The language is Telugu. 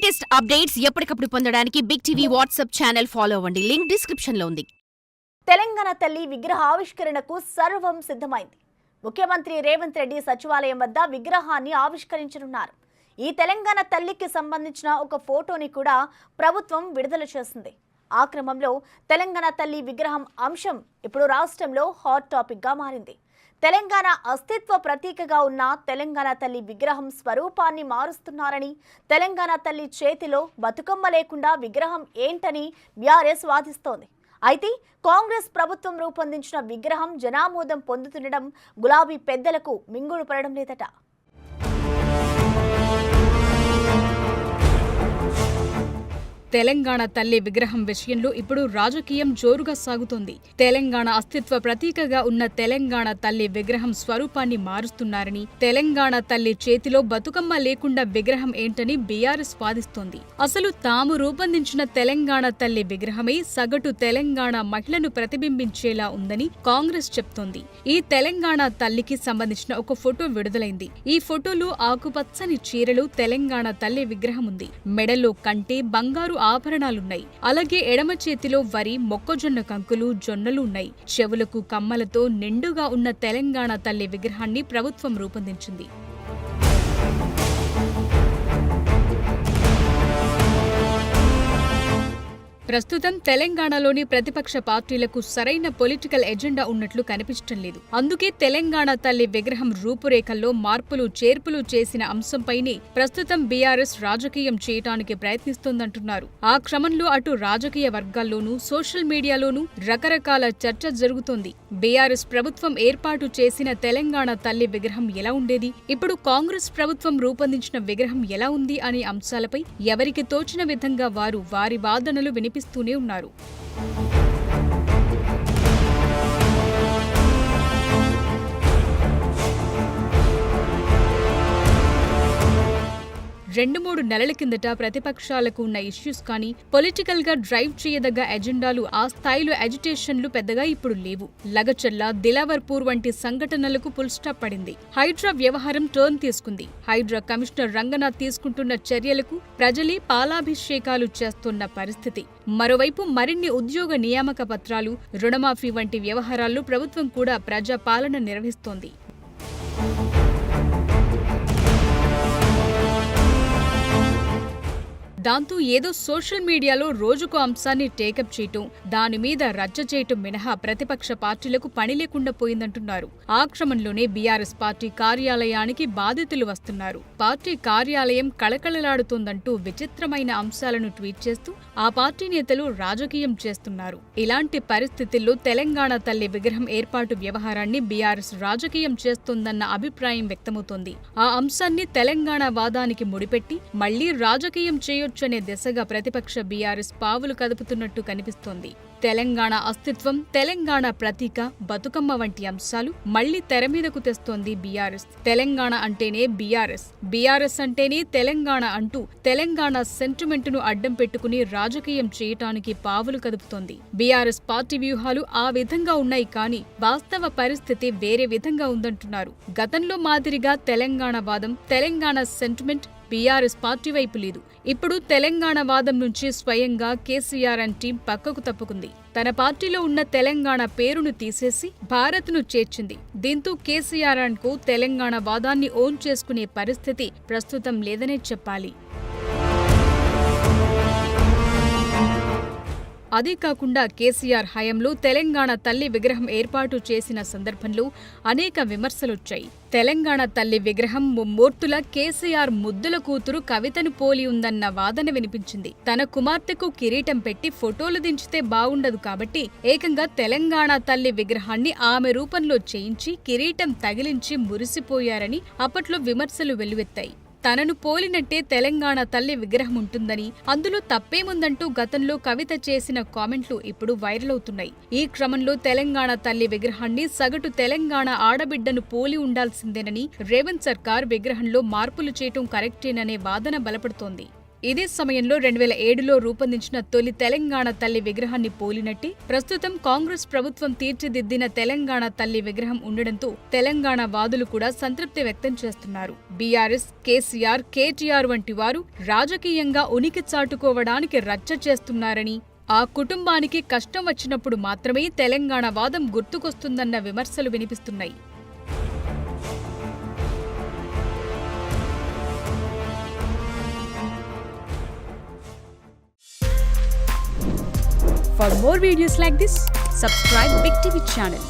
లేటెస్ట్ అప్డేట్స్ ఎప్పటికప్పుడు పొందడానికి big TV WhatsApp channel follow అవ్వండి. లింక్ డిస్క్రిప్షన్ లో ఉంది. తెలంగాణ తల్లి విగ్రహ ఆవిష్కరణకు సర్వం సిద్ధమైంది. ముఖ్యమంత్రి రేవంత్ రెడ్డి సచివాలయం వద్ద విగ్రహాన్ని ఆవిష్కరించనున్నారు. ఈ తెలంగాణ తల్లికి సంబంధించిన ఒక ఫోటోని కూడా ప్రభుత్వం విడుదల చేసింది. ఆ క్రమంలో తెలంగాణ తల్లి విగ్రహం అంశం ఇప్పుడు రాష్ట్రంలో హాట్ టాపిక్ గా మారింది. తెలంగాణ అస్తిత్వ ప్రతీకగా ఉన్న తెలంగాణ తల్లి విగ్రహం స్వరూపాన్ని మారుస్తున్నారని, తెలంగాణ తల్లి చేతిలో బతుకమ్మ లేకుండా విగ్రహం ఏంటని బీఆర్ఎస్ వాదిస్తోంది. అయితే కాంగ్రెస్ ప్రభుత్వం రూపొందించిన విగ్రహం జనామోదం పొందుతుండడం గులాబీ పెద్దలకు మింగుడు పడడం లేదట. తెలంగాణ తల్లి విగ్రహం విషయంలో ఇప్పుడు రాజకీయం జోరుగా సాగుతోంది. తెలంగాణ అస్తిత్వ ప్రతీకగా ఉన్న తెలంగాణ తల్లి విగ్రహం స్వరూపాన్ని మారుస్తున్నారని, తెలంగాణ తల్లి చేతిలో బతుకమ్మ లేకుండా విగ్రహం ఏంటని బీఆర్ఎస్ వాదిస్తోంది. అసలు తాము రూపొందించిన తెలంగాణ తల్లి విగ్రహమే సగటు తెలంగాణ మహిళను ప్రతిబింబించేలా ఉందని కాంగ్రెస్ చెప్తోంది. ఈ తెలంగాణ తల్లికి సంబంధించిన ఒక ఫోటో విడుదలైంది. ఈ ఫోటోలో ఆకుపచ్చని చీరలు తెలంగాణ తల్లి విగ్రహం ఉంది. మెడలో కంటే బంగారు ఆభరణాలున్నాయి. అలాగే ఎడమ చేతిలో వరి, మొక్కజొన్న కంకులు, జొన్నలు ఉన్నాయి. చెవులకు కమ్మలతో నిండుగా ఉన్న తెలంగాణ తల్లి విగ్రహాన్ని ప్రభుత్వం రూపొందించింది. ప్రస్తుతం తెలంగాణలోని ప్రతిపక్ష పార్టీలకు సరైన పొలిటికల్ ఎజెండా ఉన్నట్లు కనిపించడం లేదు. అందుకే తెలంగాణ తల్లి విగ్రహం రూపురేఖల్లో మార్పులు చేర్పులు చేసిన అంశంపైనే ప్రస్తుతం బీఆర్ఎస్ రాజకీయం చేయటానికి ప్రయత్నిస్తోందంటున్నారు. ఆ క్రమంలో అటు రాజకీయ వర్గాల్లోనూ సోషల్ మీడియాలోనూ రకరకాల చర్చ జరుగుతోంది. బీఆర్ఎస్ ప్రభుత్వం ఏర్పాటు చేసిన తెలంగాణ తల్లి విగ్రహం ఎలా ఉండేది, ఇప్పుడు కాంగ్రెస్ ప్రభుత్వం రూపొందించిన విగ్రహం ఎలా ఉంది అనే అంశాలపై ఎవరికి తోచిన విధంగా వారు వారి వాదనలు వినిపిస్తూనే ఉన్నారు. రెండు మూడు నెలల కిందట ప్రతిపక్షాలకు ఉన్న ఇష్యూస్ కానీ, పొలిటికల్ గా డ్రైవ్ చేయదగ్గ ఎజెండాలు, ఆ స్థాయిలో అజిటేషన్లు పెద్దగా ఇప్పుడు లేవు. లగచర్ల, దిలావర్పూర్ వంటి సంఘటనలకు ఫుల్ స్టాప్ పడింది. హైడ్రా వ్యవహారం టర్న్ తీసుకుంది. హైడ్రా కమిషనర్ రంగనాథ్ తీసుకుంటున్న చర్యలకు ప్రజలే పాలాభిషేకాలు చేస్తున్న పరిస్థితి. మరోవైపు మరిన్ని ఉద్యోగ నియామక పత్రాలు, రుణమాఫీ వంటి వ్యవహారాల్లో ప్రభుత్వం కూడా ప్రజా పాలన నిర్వహిస్తోంది. దాంతో ఏదో సోషల్ మీడియాలో రోజుకో అంశాన్ని టేకప్ చేయటం, దానిమీద రచ్చ చేయటం మినహా ప్రతిపక్ష పార్టీలకు పని లేకుండా పోయిందంటున్నారు. ఆ క్రమంలోనే బీఆర్ఎస్ పార్టీ కార్యాలయానికి బాధితులు వస్తున్నారు. పార్టీ కార్యాలయం కళకళలాడుతోందంటూ విచిత్రమైన అంశాలను ట్వీట్ చేస్తూ ఆ పార్టీ నేతలు రాజకీయం చేస్తున్నారు. ఇలాంటి పరిస్థితుల్లో తెలంగాణ తల్లి విగ్రహం ఏర్పాటు వ్యవహారాన్ని బీఆర్ఎస్ రాజకీయం చేస్తోందన్న అభిప్రాయం వ్యక్తమవుతోంది. ఆ అంశాన్ని తెలంగాణ వాదానికి ముడిపెట్టి మళ్లీ రాజకీయం చేయొచ్చనే దిశగా ప్రతిపక్ష బీఆర్ఎస్ పావులు కదుపుతున్నట్టు కనిపిస్తోంది. తెలంగాణ అస్తిత్వం, తెలంగాణ ప్రతీక, బతుకమ్మ వంటి అంశాలు మళ్లీ తెరమీదకు తెస్తోంది బీఆర్ఎస్. తెలంగాణ అంటేనే బీఆర్ఎస్, బీఆర్ఎస్ అంటేనే తెలంగాణ అంటూ తెలంగాణ సెంటిమెంటును అడ్డం పెట్టుకుని రాజకీయం చేయటానికి పావులు కదుపుతోంది. బీఆర్ఎస్ పార్టీ వ్యూహాలు ఆ విధంగా ఉన్నాయి, కానీ వాస్తవ పరిస్థితి వేరే విధంగా ఉందంటున్నారు. గతంలో మాదిరిగా తెలంగాణ వాదం, తెలంగాణ సెంటిమెంట్ బీఆర్ఎస్ పార్టీ వైపు లేదు. ఇప్పుడు తెలంగాణ వాదం నుంచి స్వయంగా కేసీఆర్ అండ్ టీం పక్కకు తప్పుకుంది. తన పార్టీలో ఉన్న తెలంగాణ పేరును తీసేసి భారత్ను చేర్చింది. దీంతో కేసీఆర్ అండ్ కు తెలంగాణ వాదాన్ని ఓన్ చేసుకునే పరిస్థితి ప్రస్తుతం లేదనే చెప్పాలి. అదే కాకుండా కేసీఆర్ హయాంలో తెలంగాణ తల్లి విగ్రహం ఏర్పాటు చేసిన సందర్భంలో అనేక విమర్శలొచ్చాయి. తెలంగాణ తల్లి విగ్రహం ముమ్మూర్తుల కేసీఆర్ ముద్దుల కూతురు కవితను పోలి ఉందన్న వాదన వినిపించింది. తన కుమార్తెకు కిరీటం పెట్టి ఫోటోలు దించితే బావుండదు కాబట్టి ఏకంగా తెలంగాణ తల్లి విగ్రహాన్ని ఆమె రూపంలో చేయించి కిరీటం తగిలించి మురిసిపోయారని అప్పట్లో విమర్శలు వెల్లువెత్తాయి. తనను పోలినట్టే తెలంగాణ తల్లి విగ్రహం ఉంటుందని, అందులో తప్పేముందంటూ గతంలో కవిత చేసిన కామెంట్లు ఇప్పుడు వైరల్ అవుతున్నాయి. ఈ క్రమంలో తెలంగాణ తల్లి విగ్రహాన్ని సగటు తెలంగాణ ఆడబిడ్డను పోలి ఉండాల్సిందేనని రేవంత్ సర్కార్ విగ్రహంలో మార్పులు చేయటం కరెక్టేననే వాదన బలపడుతోంది. ఇదే సమయంలో 2007లో రూపొందించిన తొలి తెలంగాణ తల్లి విగ్రహాన్ని పోలినట్టి ప్రస్తుతం కాంగ్రెస్ ప్రభుత్వం తీర్చిదిద్దిన తెలంగాణ తల్లి విగ్రహం ఉండడంతో తెలంగాణ వాదులు కూడా సంతృప్తి వ్యక్తం చేస్తున్నారు. బీఆర్ఎస్, కేసీఆర్, కేటీఆర్ వంటి వారు రాజకీయంగా ఉనికి చాటుకోవడానికి రచ్చ చేస్తున్నారని, ఆ కుటుంబానికి కష్టం వచ్చినప్పుడు మాత్రమే తెలంగాణ వాదం గుర్తుకొస్తుందన్న విమర్శలు వినిపిస్తున్నాయి. For more videos like this, subscribe Big TV channel.